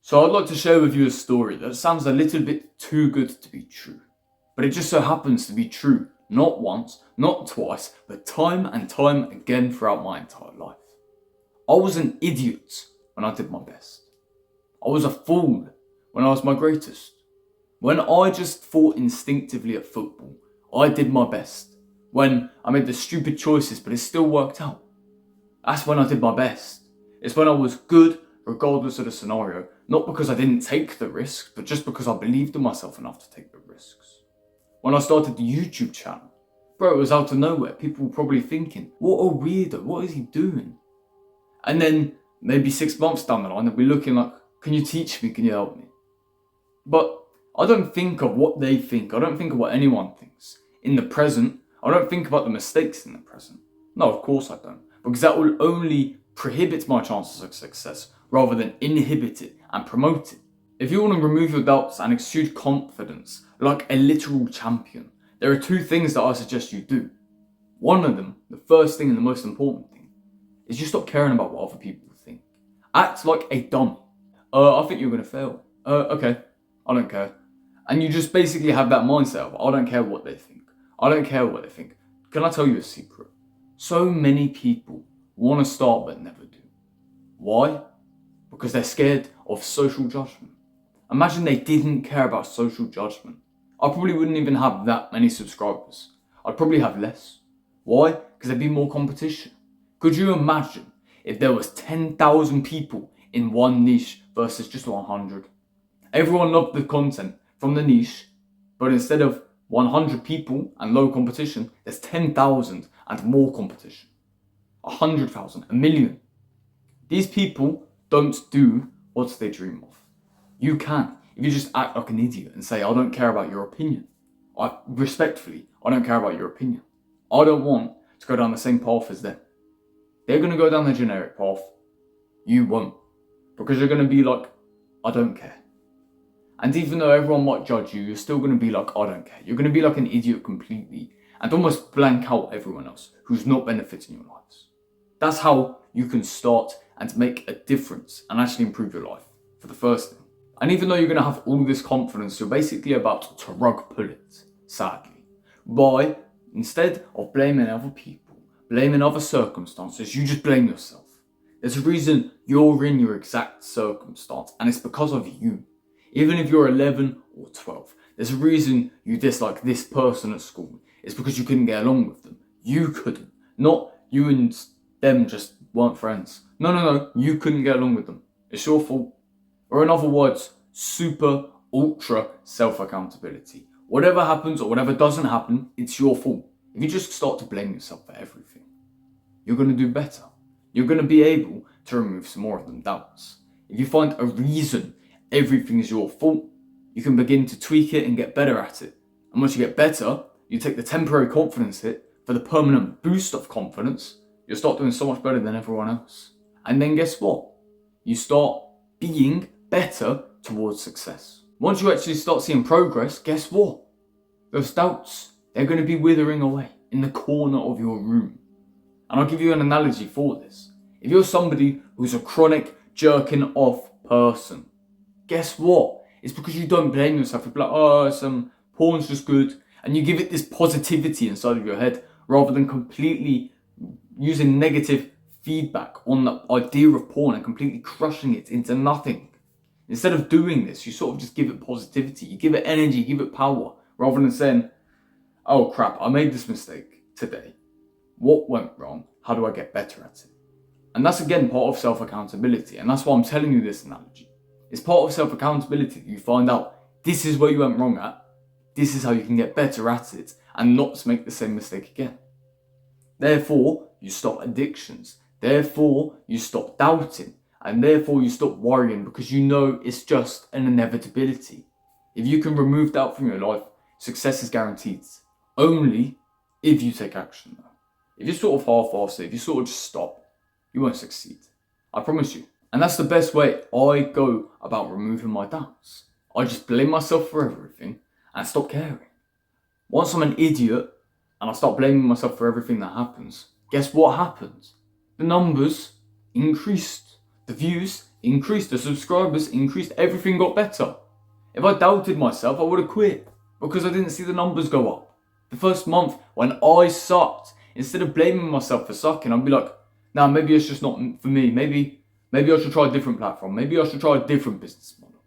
So I'd like to share with you a story that sounds a little bit too good to be true. But it just so happens to be true, not once, not twice, but time and time again throughout my entire life. I was an idiot when I did my best. I was a fool when I was my greatest. When I just thought instinctively at football, I did my best. When I made the stupid choices but it still worked out. That's when I did my best. It's when I was good regardless of the scenario, not because I didn't take the risks, but just because I believed in myself enough to take the risks. When I started the YouTube channel, bro, it was out of nowhere. People were probably thinking, what a weirdo, what is he doing? And then maybe 6 months down the line, they'll be looking like, can you teach me, can you help me? But I don't think of what they think. I don't think of what anyone thinks. In the present, I don't think about the mistakes in the present. No, of course I don't. Because that will only prohibit my chances of success rather than inhibit it and promote it. If you want to remove your doubts and exude confidence like a literal champion, there are two things that I suggest you do. One of them, the first thing and the most important thing, is you stop caring about what other people think. Act like a dummy. I think you're going to fail. Okay, I don't care. And you just basically have that mindset of, I don't care what they think. I don't care what they think. Can I tell you a secret? So many people want to start but never do. Why? Because they're scared of social judgment. Imagine they didn't care about social judgment. I probably wouldn't even have that many subscribers. I'd probably have less. Why? Because there'd be more competition. Could you imagine if there was 10,000 people in one niche versus just 100? Everyone loved the content from the niche, but instead of 100 people and low competition, there's 10,000 and more competition. 100,000, a million. These people don't do what they dream of. You can, if you just act like an idiot and say, I don't care about your opinion. Respectfully, I don't care about your opinion. I don't want to go down the same path as them. They're going to go down the generic path. You won't. Because you're going to be like, I don't care. And even though everyone might judge you, you're still going to be like, I don't care. You're going to be like an idiot completely and almost blank out everyone else who's not benefiting your lives. That's how you can start and make a difference and actually improve your life for the first thing. And even though you're going to have all this confidence, you're basically about to rug pull it, sadly. By, instead of blaming other people, blaming other circumstances, you just blame yourself. There's a reason you're in your exact circumstance, and it's because of you. Even if you're 11 or 12, there's a reason you dislike this person at school. It's because you couldn't get along with them. You couldn't. Not you and them just weren't friends. No, you couldn't get along with them. It's your fault. Or in other words, super, ultra self-accountability. Whatever happens or whatever doesn't happen, it's your fault. If you just start to blame yourself for everything, you're going to do better. You're going to be able to remove some more of them doubts. If you find a reason everything is your fault, you can begin to tweak it and get better at it. And once you get better, you take the temporary confidence hit for the permanent boost of confidence. You'll start doing so much better than everyone else. And then guess what? You start being better towards success. Once you actually start seeing progress, guess what? Those doubts, they're going to be withering away in the corner of your room. And I'll give you an analogy for this. If you're somebody who's a chronic jerking off person, guess what? It's because you don't blame yourself. You're like, oh, porn's just good. And you give it this positivity inside of your head rather than completely using negative feedback on the idea of porn and completely crushing it into nothing. Instead of doing this, you sort of just give it positivity. You give it energy, you give it power, rather than saying, oh crap, I made this mistake today. What went wrong? How do I get better at it? And that's again part of self-accountability. And that's why I'm telling you this analogy. It's part of self-accountability that you find out this is where you went wrong at. This is how you can get better at it and not make the same mistake again. Therefore, you stop addictions. Therefore, you stop doubting. And therefore, you stop worrying because you know it's just an inevitability. If you can remove doubt from your life, success is guaranteed. Only if you take action though. If you sort of half-ass it, if you sort of just stop, you won't succeed. I promise you. And that's the best way I go about removing my doubts. I just blame myself for everything and stop caring. Once I'm an idiot and I start blaming myself for everything that happens, guess what happens? The numbers increased. The views increased, the subscribers increased, everything got better. If I doubted myself, I would have quit because I didn't see the numbers go up. The first month when I sucked, instead of blaming myself for sucking, I'd be like, nah, maybe it's just not for me. Maybe I should try a different platform. Maybe I should try a different business model.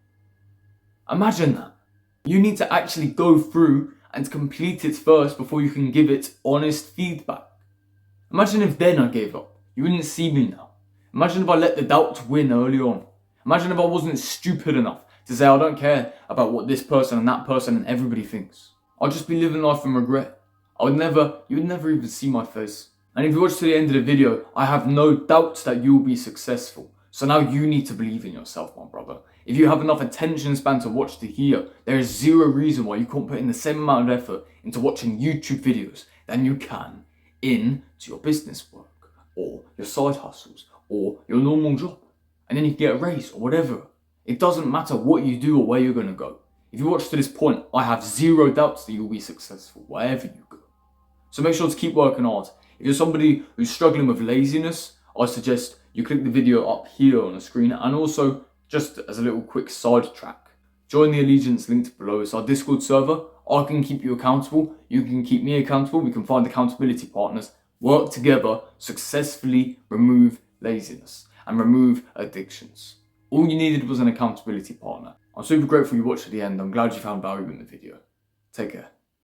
Imagine that. You need to actually go through and complete it first before you can give it honest feedback. Imagine if then I gave up. You wouldn't see me now. Imagine if I let the doubts win early on. Imagine if I wasn't stupid enough to say I don't care about what this person and that person and everybody thinks. I'd just be living life in regret. You would never even see my face. And if you watch to the end of the video, I have no doubts that you will be successful. So now you need to believe in yourself, my brother. If you have enough attention span to watch to here, there is zero reason why you can't put in the same amount of effort into watching YouTube videos than you can into your business work, or your side hustles, or your normal job. And then you can get a raise or whatever. It doesn't matter what you do or where you're going to go. If you watch to this point, I have zero doubts that you'll be successful wherever you go. So make sure to keep working hard. If you're somebody who's struggling with laziness, I suggest you click the video up here on the screen, and also, just as a little quick sidetrack, join the Allegiance linked below. It's our Discord server. I can keep you accountable. You can keep me accountable. We can find accountability partners, work together, successfully remove laziness and remove addictions. All you needed was an accountability partner. I'm super grateful you watched to the end. I'm glad you found value in the video. Take care.